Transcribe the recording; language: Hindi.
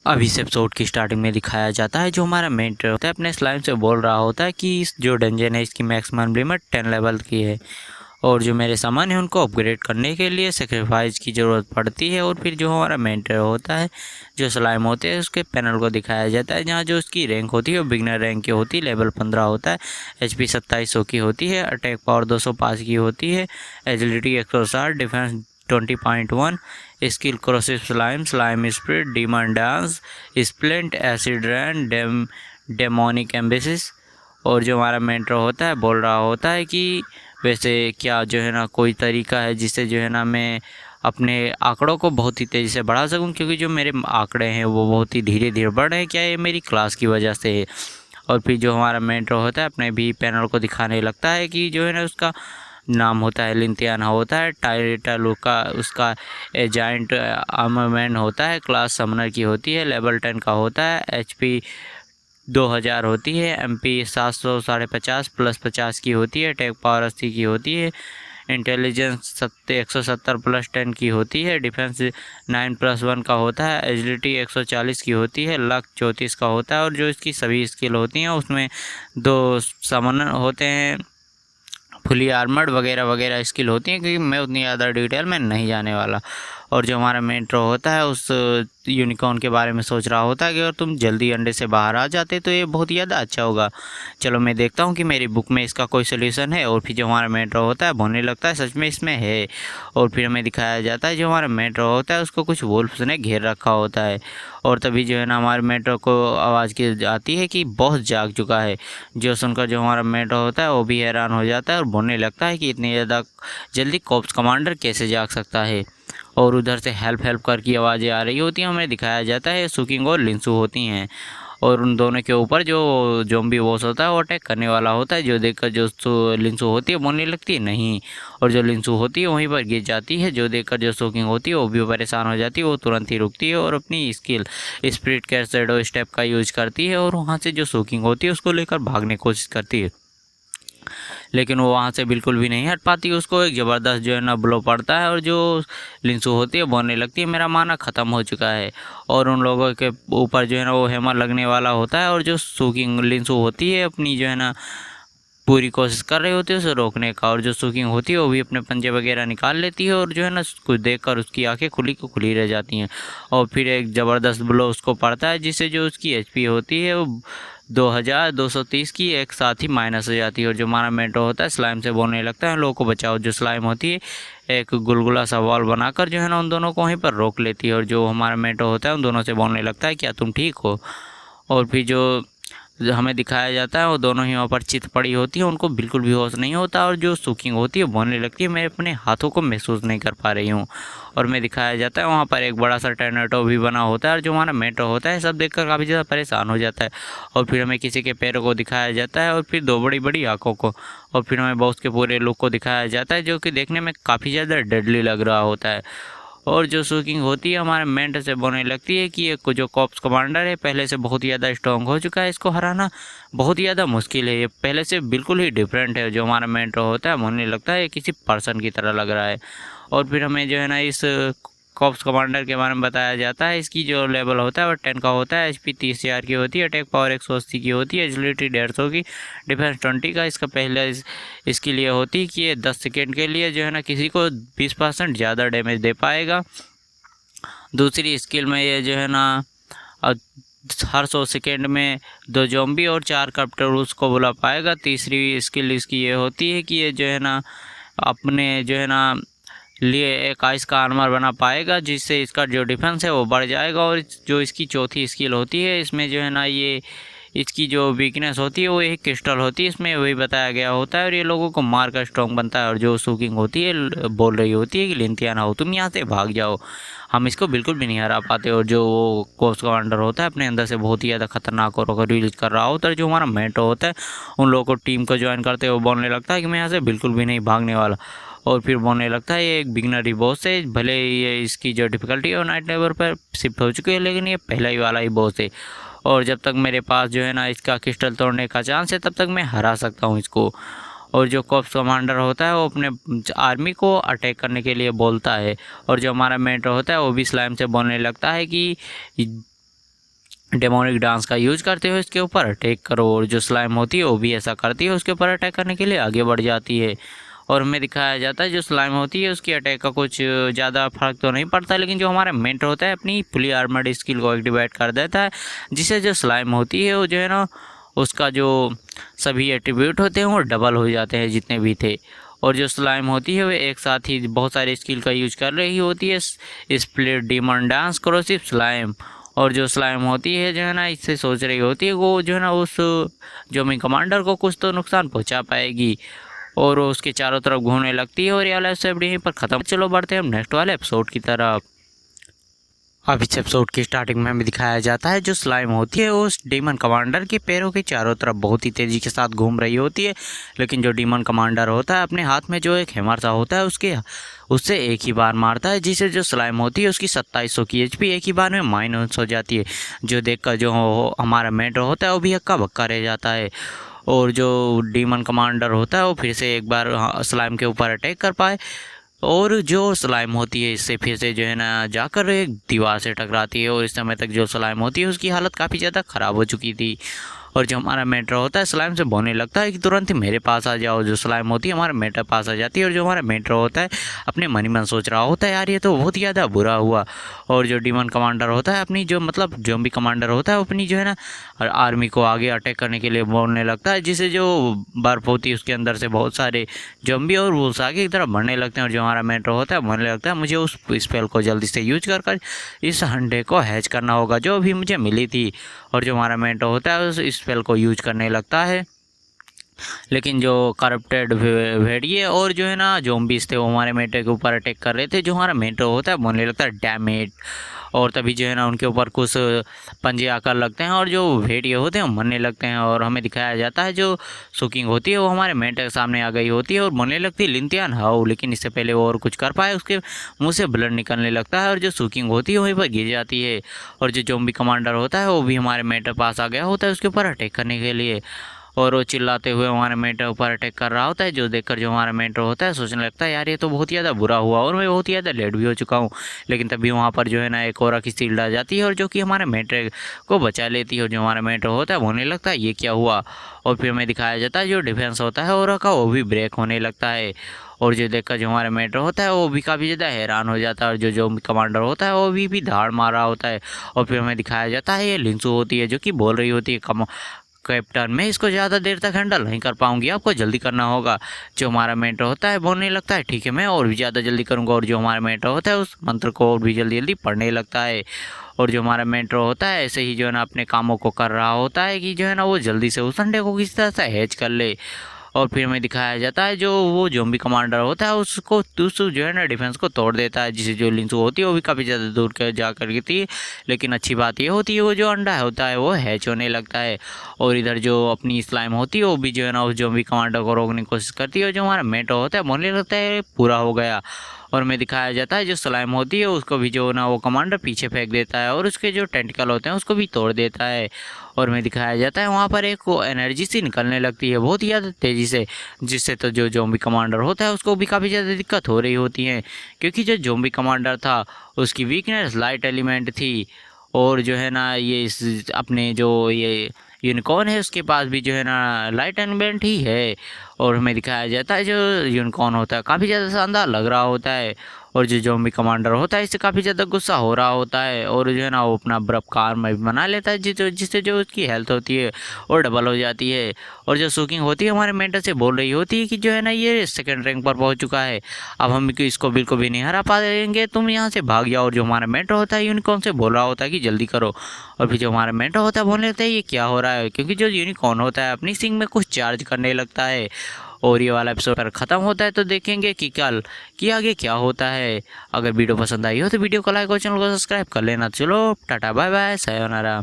अब इस एपिसोड की स्टार्टिंग में दिखाया जाता है जो हमारा मेंटर होता है अपने स्लाइम से बोल रहा होता है कि इस जो डंजन है इसकी मैक्सिमम लिमिट 10 लेवल की है और जो मेरे सामान है उनको अपग्रेड करने के लिए सेक्रीफाइस की ज़रूरत पड़ती है। और फिर जो हमारा मेंटर होता है जो स्लाइम होते हैं उसके पैनल को दिखाया जाता है जहाँ जो उसकी रैंक होती है वो बिगनर रैंक की होती है, लेवल 15 होता है, HP 2700 की होती है, अटैक पावर 205 की होती है, agility 160, defence 20.1, skill corrosive slime, slime spirit, demon dance, splint, acid rain, demonic embassies. और जो हमारा मेंटर होता है बोल रहा होता है कि वैसे क्या जो है ना कोई तरीका है जिससे जो है ना मैं अपने आंकड़ों को बहुत ही तेज़ी से बढ़ा सकूं, क्योंकि जो मेरे आंकड़े हैं वो बहुत ही धीरे धीरे बढ़ रहे हैं, क्या ये मेरी क्लास की वजह से है। और फिर जो हमारा मेंटर होता है अपने भी पैनल को दिखाने लगता है कि जो है ना उसका नाम होता है लिंथियाना होता है, टाइटल का उसका एजाइंट आर्मरमैन होता है, क्लास समनर की होती है, लेवल 10 का होता है, HP 2000 होती है, MP 700 50 प्लस 50 की होती है, अटैक पावर 80 की होती है, इंटेलिजेंस 170 प्लस 10 की होती है, डिफेंस 9 प्लस 1 का होता है, एजिलिटी 140 की होती है, लक 34 का होता है। और जो इसकी सभी स्किल होती हैं उसमें 2 समनर होते हैं, फुली आर्मर्ड वगैरह वगैरह स्किल होती हैं, क्योंकि मैं उतनी ज़्यादा डिटेल में नहीं जाने वाला। और जो हमारा मेंटर होता है उस यूनिकॉर्न के बारे में सोच रहा होता है कि अगर तुम जल्दी अंडे से बाहर आ जाते तो ये बहुत ज़्यादा अच्छा होगा, चलो मैं देखता हूँ कि मेरी बुक में इसका कोई सोल्यूशन है। और फिर जो हमारा मेंटर होता है बोलने लगता है सच में इसमें है। और फिर हमें दिखाया जाता है जो हमारा मेंटर होता है उसको कुछ वुल्फ्स ने घेर रखा होता है। और तभी जो है ना हमारे मेंटर को आवाज़ की आती है कि बॉस जाग चुका है। जो सुनकर जो हमारा मेंटर होता है वो भी हैरान हो जाता है और बोलने लगता है कि इतनी ज़्यादा जल्दी कॉप्स कमांडर कैसे जाग सकता है। और उधर से हेल्प हेल्प कर की आवाज़ें आ रही होती हैं, हमें दिखाया जाता है सुकिंग और लिंसू होती हैं और उन दोनों के ऊपर जो जोम्बी बॉस होता है वो अटैक करने वाला होता है। जो देखकर जो लिंसू होती है बोलने लगती है नहीं, और जो लिंसू होती है वहीं पर गिर जाती है। जो देखकर जो सोकिंग होती है वो भी परेशान हो जाती है, वो तुरंत ही रुकती है और अपनी स्किल स्पिरिट कैर शैडो स्टेप का यूज करती है और वहाँ से जो सोकिंग होती है उसको लेकर भागने की कोशिश करती है, लेकिन वो वहाँ से बिल्कुल भी नहीं हट पाती। उसको एक ज़बरदस्त जो है ना ब्लो पड़ता है और जो लिंसू होती है बोलने लगती है मेरा माना ख़त्म हो चुका है। और उन लोगों के ऊपर जो है ना वो हैमर लगने वाला होता है और जो सूकिंग लिंसू होती है अपनी जो है ना पूरी कोशिश कर रही होती है उसे रोकने का, और जो सुकिंग होती है वो भी अपने पंजे वगैरह निकाल लेती है और जो है ना कुछ देखकर उसकी आंखें खुली को खुली रह जाती हैं। और फिर एक ज़बरदस्त ब्लो उसको पड़ता है जिससे जो उसकी HP होती है वो 2230 की एक साथ ही माइनस हो जाती है। और जो हमारा मेंटो होता है स्लाइम से बोलने लगता है लोगों को बचाओ। जो स्लाइम होती है एक गुलगुला सा वॉल बनाकर जो है ना उन दोनों को वहीं पर रोक लेती है। और जो हमारा मेंटो होता है उन दोनों से बोलने लगता है क्या तुम ठीक हो। और फिर जो हमें दिखाया जाता है वो दोनों ही वहाँ पर चित पड़ी होती है, उनको बिल्कुल भी होश नहीं होता। और जो सुकिंग होती है बोलने लगती है मैं अपने हाथों को महसूस नहीं कर पा रही हूँ। और मैं दिखाया जाता है वहाँ पर एक बड़ा सा टर्नेटो भी बना होता है और जो हमारा मेट्रो होता है सब देखकर काफ़ी ज़्यादा परेशान हो जाता है। और फिर हमें किसी के पैरों को दिखाया जाता है और फिर 2 बड़ी बड़ी आँखों को, और फिर हमें बॉस के पूरे लुक को दिखाया जाता है जो कि देखने में काफ़ी ज़्यादा डेडली लग रहा होता है। और जो सुकिंग होती है हमारे मेंट से बोलने लगती है कि ये जो कॉप्स कमांडर है पहले से बहुत ही ज़्यादा स्ट्रॉन्ग हो चुका है, इसको हराना बहुत ही ज़्यादा मुश्किल है, ये पहले से बिल्कुल ही डिफरेंट है। जो हमारा मेंट होता है बोलने लगता है किसी पर्सन की तरह लग रहा है। और फिर हमें जो है ना इस कॉप्स कमांडर के बारे में बताया जाता है, इसकी जो लेवल होता है वो 10 का होता है, HP 30,000 की होती है, अटैक पावर 180 की होती है, एजिलिटी 150 की, डिफेंस 20 का। इसका पहला इसके लिए होती है कि ये 10 सेकेंड के लिए जो है ना किसी को 20% ज़्यादा डैमेज दे पाएगा। दूसरी स्किल में ये जो है ना हर 100 सेकेंड में 2 ज़ॉम्बी और 4 कैप्टर उसको बुला पाएगा। तीसरी स्किल इसकी ये होती है कि ये जो है ना अपने जो है ना लिए एक आइस का आर्मर बना पाएगा जिससे इसका जो डिफेंस है वो बढ़ जाएगा। और जो इसकी चौथी स्किल होती है इसमें जो है ना ये इसकी जो वीकनेस होती है वो एक क्रिस्टल होती है, इसमें वही बताया गया होता है और ये लोगों को मार कर स्ट्रॉन्ग बनता है। और जो सुकिंग होती है बोल रही होती है कि लिंथियाना हो तुम यहाँ से भाग जाओ, हम इसको बिल्कुल भी नहीं हरा पाते। और जो वो कोर्स कमांडर होता है अपने अंदर से बहुत ही ज़्यादा खतरनाक और रिलीज कर रहा होता है। जो हमारा मेंटो होता है उन लोगों को टीम को ज्वाइन करते हुए बोलने लगता है कि मैं यहाँ से बिल्कुल भी नहीं भागने वाला। और फिर बोलने लगता है ये एक बिगनर ही बॉस है, भले ये इसकी जो डिफ़िकल्टी है वो नाइट लेवल पर शिफ्ट हो चुकी है लेकिन ये पहला ही वाला ही बॉस है। और जब तक मेरे पास जो है ना इसका क्रिस्टल तोड़ने का चांस है तब तक मैं हरा सकता हूँ इसको। और जो कॉप्स कमांडर होता है वो अपने आर्मी को अटैक करने के लिए बोलता है। और जो हमारा मेंटर होता है वो भी स्लाइम से बोलने लगता है कि डेमोनिक डांस का यूज करते हुए इसके ऊपर अटैक करो, और जो स्लाइम होती है वो भी ऐसा करती है, उसके ऊपर अटैक करने के लिए आगे बढ़ जाती है। और हमें दिखाया जाता है जो स्लाइम होती है उसकी अटैक का कुछ ज़्यादा फर्क तो नहीं पड़ता, लेकिन जो हमारा मेंटर होता है अपनी फुली आर्मर्ड स्किल को एक्टिवेट कर देता है, जिससे जो स्लाइम होती है वो जो है ना उसका जो सभी एट्रीब्यूट होते हैं वो डबल हो जाते हैं जितने भी थे। और जो स्लाइम होती है वो एक साथ ही बहुत सारे स्किल का यूज कर रही होती है, split, demon dance, corrosive slime. और जो स्लाइम होती है जो है ना इससे सोच रही होती है वो जो है ना उस जोमी कमांडर को कुछ तो नुकसान पहुंचा पाएगी, और वो उसके चारों तरफ घूमने लगती है। और ये वाला एपिसोड यहीं पर ख़त्म। चलो बढ़ते हैं हम नेक्स्ट वाले एपिसोड की तरफ। अब इस एपिसोड की स्टार्टिंग में हमें दिखाया जाता है जो स्लाइम होती है उस डीमन कमांडर के पैरों के चारों तरफ बहुत ही तेज़ी के साथ घूम रही होती है, लेकिन जो डीमन कमांडर होता है अपने हाथ में जो एक हैमर सा होता है उससे एक ही बार मारता है, जिससे जो स्लाइम होती है उसकी 2700 की एचपी एक ही बार में माइनस हो जाती है, जो देखकर जो हमारा मेंटर होता है वो भी हक्का बक्का रह जाता है। और जो डीमन कमांडर होता है वो फिर से एक बार स्लाइम के ऊपर अटैक कर पाए, और जो स्लाइम होती है इससे फिर से जो है ना जाकर एक दीवार से टकराती है। और इस समय तक जो स्लाइम होती है उसकी हालत काफ़ी ज़्यादा ख़राब हो चुकी थी, और जो हमारा मेंटर होता है स्लाइम से बोलने लगता है कि तुरंत ही मेरे पास आ जाओ। जो स्लाइम होती है हमारे मेंटर पास आ जाती है, और जो हमारा मेंटर होता है अपने मन ही मन सोच रहा होता है यार ये तो बहुत ही ज़्यादा बुरा हुआ। और जो डीमन कमांडर होता है अपनी जो मतलब ज़ॉम्बी कमांडर होता है अपनी जो है ना आर्मी को आगे अटैक करने के लिए बोलने लगता है, जिससे जो बर्फ़ होती है उसके अंदर से बहुत सारे ज़ॉम्बी और वुल्स आगे की तरफ बढ़ने लगते हैं। और जो हमारा मेंटर होता है बोलने लगता है मुझे उस स्पेल को जल्दी से यूज कर इस अंडे को हैच करना होगा जो अभी मुझे मिली थी। और जो हमारा मेंटर होता है उस स्पेल को यूज करने लगता है, लेकिन जो करप्टेड भेड़िए और जो है ना ज़ॉम्बीज़ थे वो हमारे मेंटर के ऊपर अटैक कर रहे थे। जो हमारा मेंटर होता है बोलने लगता है डैम इट, और तभी जो है ना उनके ऊपर कुछ पंजे आकर लगते हैं, और जो भेड़िए होते हैं वो मरने लगते हैं। और हमें दिखाया जाता है जो सुकिंग होती है वो हमारे मेंटर के सामने आ गई होती है और बोलने लगती है लिंतियान हाउ, लेकिन इससे पहले वो और कुछ कर पाए उसके मुँह से ब्लड निकलने लगता है, और जो सुकिंग होती है वहीं पर गिर जाती है। और जो ज़ॉम्बी कमांडर होता है वो भी हमारे मेंटर पास आ गया होता है उसके ऊपर अटैक करने के लिए, और वो चिल्लाते हुए हमारे मेंटर ऊपर अटैक कर रहा होता है, जो देखकर जो हमारा मेंटर होता है सोचने लगता है यार ये तो बहुत ही ज़्यादा बुरा हुआ और मैं बहुत ही ज़्यादा लेट भी हो चुका हूँ। लेकिन तभी वहाँ पर जो है ना एक और की शील्ड आ जाती है, और जो कि हमारे मेंटर को बचा लेती है। और जो हमारा मेंटर होता है होने लगता है ये क्या हुआ, और फिर हमें दिखाया जाता है जो डिफेंस होता है और का वो भी ब्रेक होने लगता है। और जो देखकर जो हमारा मेंटर होता है वो भी काफ़ी ज़्यादा हैरान हो जाता है, और जो कमांडर होता है वो भी धाड़ मार रहा होता है। और फिर हमें दिखाया जाता है ये लिंसू होती है जो कि बोल रही होती है कैप्टन मैं इसको ज़्यादा देर तक हैंडल नहीं कर पाऊंगी, आपको जल्दी करना होगा। जो हमारा मेंटर होता है बोलने लगता है ठीक है मैं और भी ज़्यादा जल्दी करूंगा, और जो हमारा मेंटर होता है उस मंत्र को और भी जल्दी जल्दी पढ़ने लगता है। और जो हमारा मेंटर होता है ऐसे ही जो है ना अपने कामों को कर रहा होता है कि जो है ना वो जल्दी से उस अंडे को किसी तरह से हैच कर ले। और फिर हमें दिखाया जाता है जो वो ज़ॉम्बी कमांडर होता है उसको जो है ना डिफेंस को तोड़ देता है, जिसे जो लिंसू होती है वो भी काफ़ी ज़्यादा दूर जा कर थी। लेकिन अच्छी बात ये होती है वो जो अंडा होता है वो हैच होने लगता है, और इधर जो अपनी स्लाइम होती है वो भी जो है ना उस ज़ॉम्बी कमांडर को रोकने की कोशिश करती है। और जो हमारा मेंटर होता है बोलने लगता है पूरा हो गया। और हमें दिखाया जाता है जो स्लाइम होती है उसको भी जो ना वो कमांडर पीछे फेंक देता है और उसके जो टेंटिकल होते हैं उसको भी तोड़ देता है। और हमें दिखाया जाता है वहाँ पर एक एनर्जी सी निकलने लगती है बहुत ही ज़्यादा तेज़ी से, जिससे तो जो ज़ॉम्बी कमांडर होता है उसको भी काफ़ी ज़्यादा दिक्कत हो रही होती है, क्योंकि जो ज़ॉम्बी कमांडर था उसकी वीकनेस लाइट एलिमेंट थी। और जो है ना ये अपने जो ये यूनिकॉर्न है उसके पास भी जो है ना लाइट एलिमेंट ही है। और हमें दिखाया जाता है जो यूनिकॉर्न होता है काफ़ी ज़्यादा शानदार लग रहा होता है, और जो ज़ॉम्बी कमांडर होता है इससे काफ़ी ज़्यादा गुस्सा हो रहा होता है, और जो है ना वो अपना बर्फ कार में भी बना लेता है जिससे जो उसकी हेल्थ होती है और डबल हो जाती है। और जो सुकिंग होती है हमारे मेंटर से बोल रही होती है कि जो है ना ये सेकंड रैंक पर पहुंच चुका है, अब हम इसको बिल्कुल भी नहीं हरा पाएंगे, तुम यहाँ से भाग जाओ। और जो हमारा मेंटर होता है यूनिकॉर्न से बोल रहा होता है कि जल्दी करो। और फिर जो हमारा मेंटर होता है बोलने लगता है ये क्या हो रहा है, क्योंकि जो यूनिकॉर्न होता है अपनी सिंग में कुछ चार्ज करने लगता है। और ये वाला एपिसोड पर ख़त्म होता है, तो देखेंगे कि कल कि आगे क्या होता है। अगर वीडियो पसंद आई हो तो वीडियो को लाइक और चैनल को सब्सक्राइब कर लेना। चलो टाटा बाय बाय सायोनारा।